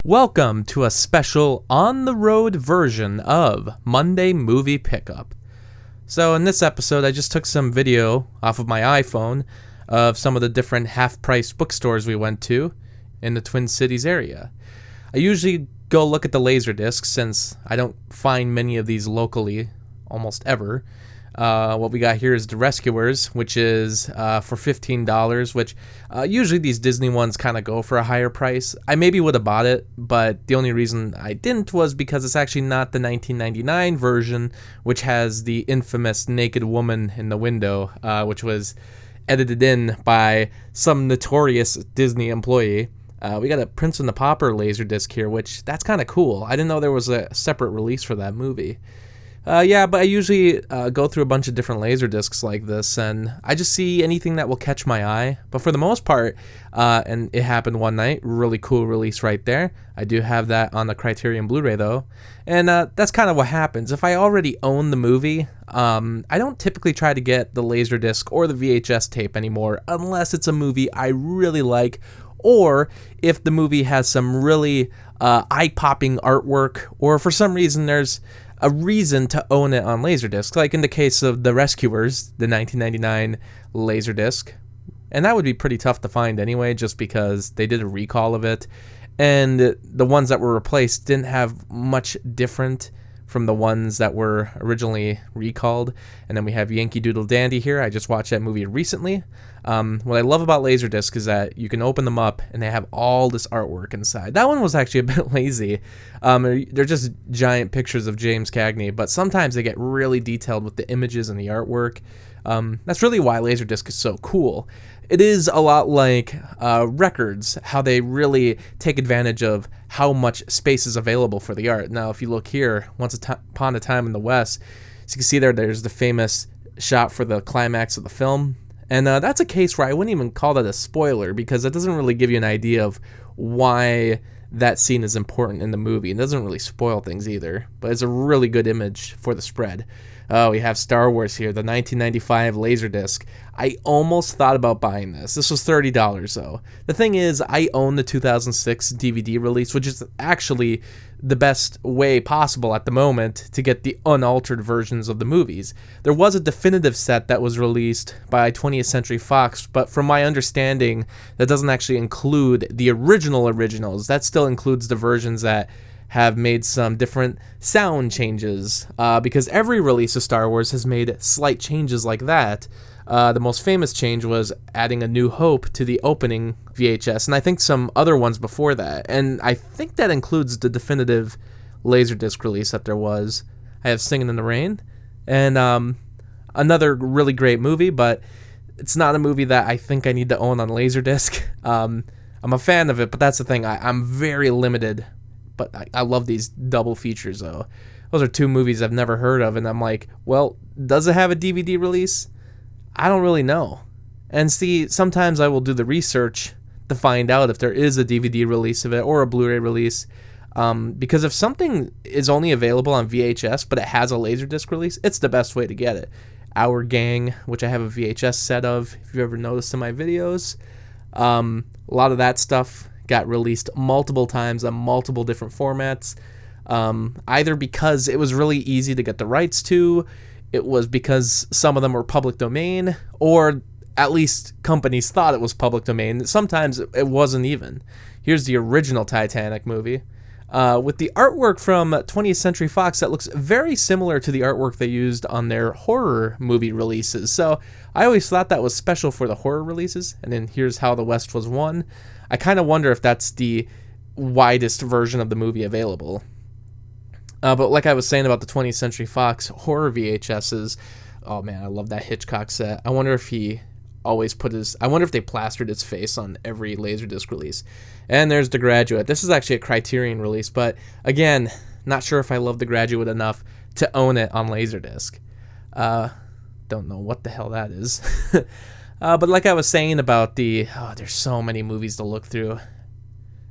Welcome to a special on-the-road version of Monday Movie Pickup. So in this episode, I just took some video off of my iPhone of some of the different half-price bookstores we went to in the Twin Cities area. I usually go look at the Laserdiscs since I don't find many of these locally almost ever. What we got here is The Rescuers, which is for $15, which usually these Disney ones kind of go for a higher price. I maybe would have bought it, but the only reason I didn't was because it's actually not the 1999 version, which has the infamous naked woman in the window, which was edited in by some notorious Disney employee. We got a Prince and the Pauper Laserdisc here, which that's kind of cool. I didn't know there was a separate release for that movie. But I usually go through a bunch of different Laserdiscs like this, and I just see anything that will catch my eye. But for the most part, and it happened one night, really cool release right there. I do have that on the Criterion Blu-ray though, and that's kind of what happens. If I already own the movie, I don't typically try to get the Laserdisc or the VHS tape anymore, unless it's a movie I really like, or if the movie has some really eye-popping artwork, or for some reason there's a reason to own it on Laserdisc, like in the case of The Rescuers, the 1999 Laserdisc. And that would be pretty tough to find anyway, just because they did a recall of it, and the ones that were replaced didn't have much different from the ones that were originally recalled. And then we have Yankee Doodle Dandy here. I just watched that movie recently. What I love about Laserdisc is that you can open them up and they have all this artwork inside. That one was actually a bit lazy. They're just giant pictures of James Cagney, but sometimes they get really detailed with the images and the artwork. That's really why Laserdisc is so cool. It is a lot like records, how they really take advantage of how much space is available for the art. Now, if you look here, Once Upon a Time in the West, as you can see there's the famous shot for the climax of the film. And that's a case where I wouldn't even call that a spoiler, because it doesn't really give you an idea of why that scene is important in the movie. It doesn't really spoil things either, but it's a really good image for the spread. Oh, we have Star Wars here, the 1995 Laserdisc. I almost thought about buying this. This was $30 though. The thing is, I own the 2006 DVD release, which is actually the best way possible at the moment to get the unaltered versions of the movies. There was a definitive set that was released by 20th Century Fox, but from my understanding, that doesn't actually include the originals. That still includes the versions that have made some different sound changes, because every release of Star Wars has made slight changes like that. The most famous change was adding A New Hope to the opening VHS, and I think some other ones before that. And I think that includes the definitive Laserdisc release that there was. I have Singin' in the Rain, and another really great movie, but it's not a movie that I think I need to own on Laserdisc. I'm a fan of it, but that's the thing. I'm very limited, but I love these double features, though. Those are two movies I've never heard of, and I'm like, well, does it have a DVD release? I don't really know. And see, sometimes I will do the research to find out if there is a DVD release of it or a Blu-ray release, because if something is only available on VHS but it has a Laserdisc release, it's the best way to get it. Our Gang, which I have a VHS set of, if you've ever noticed in my videos, a lot of that stuff got released multiple times on multiple different formats, either because it was really easy to get the rights to, it was because some of them were public domain, or at least companies thought it was public domain. Sometimes it wasn't even. Here's the original Titanic movie, with the artwork from 20th Century Fox that looks very similar to the artwork they used on their horror movie releases. So I always thought that was special for the horror releases, and then here's How the West Was Won. I kind of wonder if that's the widest version of the movie available. But like I was saying about the 20th Century Fox horror VHSs, oh man, I love that Hitchcock set. I wonder if he always I wonder if they plastered his face on every Laserdisc release. And there's The Graduate. This is actually a Criterion release, but again, not sure if I love The Graduate enough to own it on Laserdisc. Don't know what the hell that is. But like I was saying about there's so many movies to look through.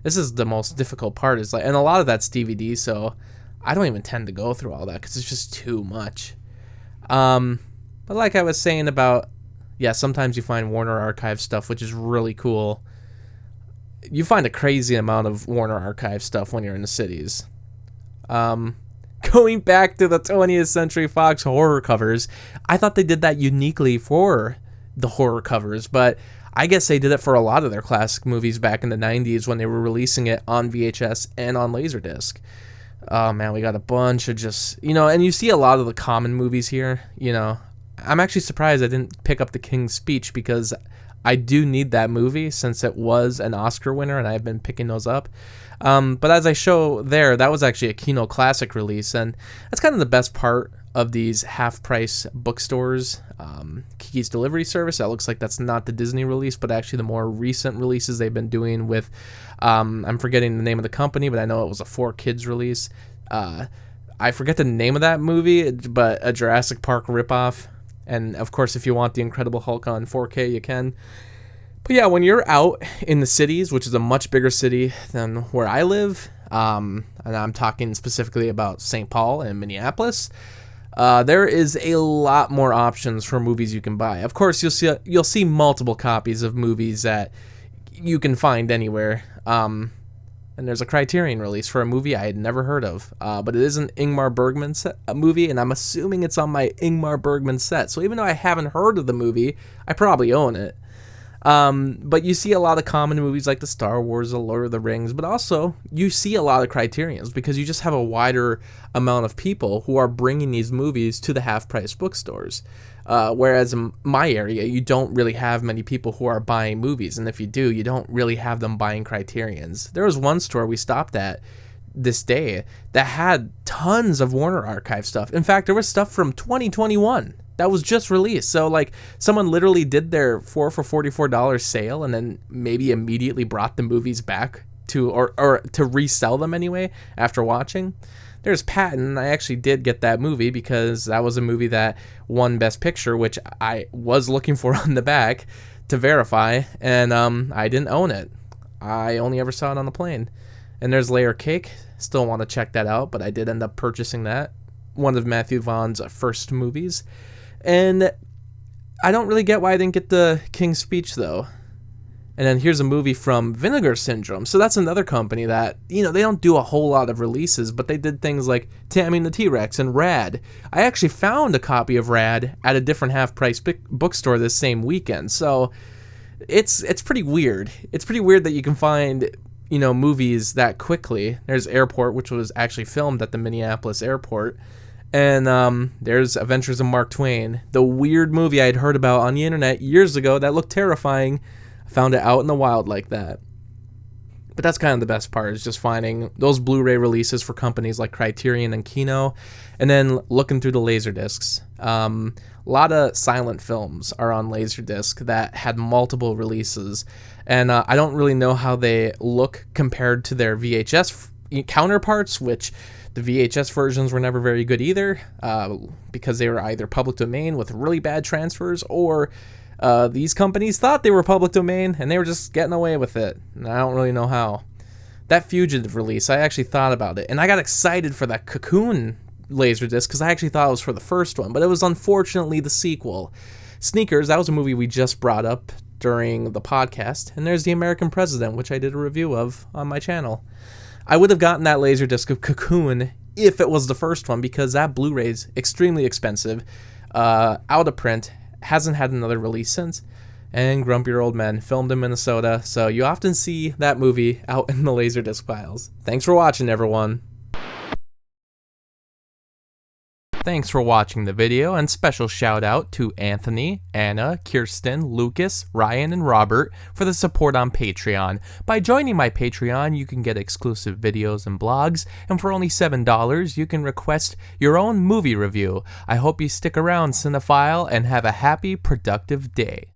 This is the most difficult part, and a lot of that's DVD, so I don't even tend to go through all that because it's just too much. But like I was saying about, sometimes you find Warner Archive stuff, which is really cool. you find a crazy amount of Warner Archive stuff when you're in the cities. Going back to the 20th Century Fox horror covers, I thought they did that uniquely for the horror covers, but I guess they did it for a lot of their classic movies back in the 90s when they were releasing it on VHS and on Laserdisc. Oh man, we got a bunch of just, and you see a lot of the common movies here, I'm actually surprised I didn't pick up The King's Speech, because I do need that movie since it was an Oscar winner and I've been picking those up. But as I show there, that was actually a Kino Classic release, and that's kind of the best part of these half-price bookstores. Kiki's Delivery Service, that looks like that's not the Disney release, but actually the more recent releases they've been doing with, I'm forgetting the name of the company, but I know it was a 4Kids release. I forget the name of that movie, but a Jurassic Park ripoff. And of course, if you want the Incredible Hulk on 4K, you can. But yeah, when you're out in the cities, which is a much bigger city than where I live, and I'm talking specifically about St. Paul and Minneapolis, there is a lot more options for movies you can buy. Of course, you'll see multiple copies of movies that you can find anywhere. And there's a Criterion release for a movie I had never heard of, but it is an Ingmar Bergman movie, and I'm assuming it's on my Ingmar Bergman set. So even though I haven't heard of the movie, I probably own it. But you see a lot of common movies like the Star Wars, the Lord of the Rings, but also you see a lot of Criterions because you just have a wider amount of people who are bringing these movies to the half-price bookstores. Whereas in my area, you don't really have many people who are buying movies, and if you do, you don't really have them buying Criterions. There was one store we stopped at this day that had tons of Warner Archive stuff. In fact, there was stuff from 2021 that was just released. So like someone literally did their 4 for $44 sale and then maybe immediately brought the movies back to or to resell them anyway after watching. There's Patton. I actually did get that movie because that was a movie that won Best Picture, which I was looking for on the back to verify, and I didn't own it. I only ever saw it on the plane. And there's Layer Cake. Still want to check that out, but I did end up purchasing that. One of Matthew Vaughn's first movies. And I don't really get why I didn't get the King's Speech, though. And then here's a movie from Vinegar Syndrome. So that's another company that, they don't do a whole lot of releases, but they did things like Tammy and the T-Rex and Rad. I actually found a copy of Rad at a different half-price bookstore this same weekend. So it's pretty weird. It's pretty weird that you can find, movies that quickly. There's Airport, which was actually filmed at the Minneapolis airport. And there's Adventures of Mark Twain, the weird movie I'd heard about on the internet years ago that looked terrifying. I found it out in the wild like that. But that's kind of the best part, is just finding those Blu-ray releases for companies like Criterion and Kino, and then looking through the Laserdiscs. A lot of silent films are on Laserdisc that had multiple releases, and I don't really know how they look compared to their VHS counterparts, which the VHS versions were never very good either, because they were either public domain with really bad transfers, or these companies thought they were public domain and they were just getting away with it. And I don't really know how. That Fugitive release, I actually thought about it, and I got excited for that Cocoon Laserdisc because I actually thought it was for the first one, but it was unfortunately the sequel. Sneakers, that was a movie we just brought up during the podcast, and there's The American President, which I did a review of on my channel. I would have gotten that Laserdisc of Cocoon if it was the first one, because that Blu-ray's extremely expensive, out of print, hasn't had another release since, and Grumpier Old Men, filmed in Minnesota, so you often see that movie out in the Laserdisc piles. Thanks for watching, everyone. Thanks for watching the video, and special shout out to Anthony, Anna, Kirsten, Lucas, Ryan, and Robert for the support on Patreon. By joining my Patreon, you can get exclusive videos and blogs, and for only $7, you can request your own movie review. I hope you stick around, cinephile, and have a happy, productive day.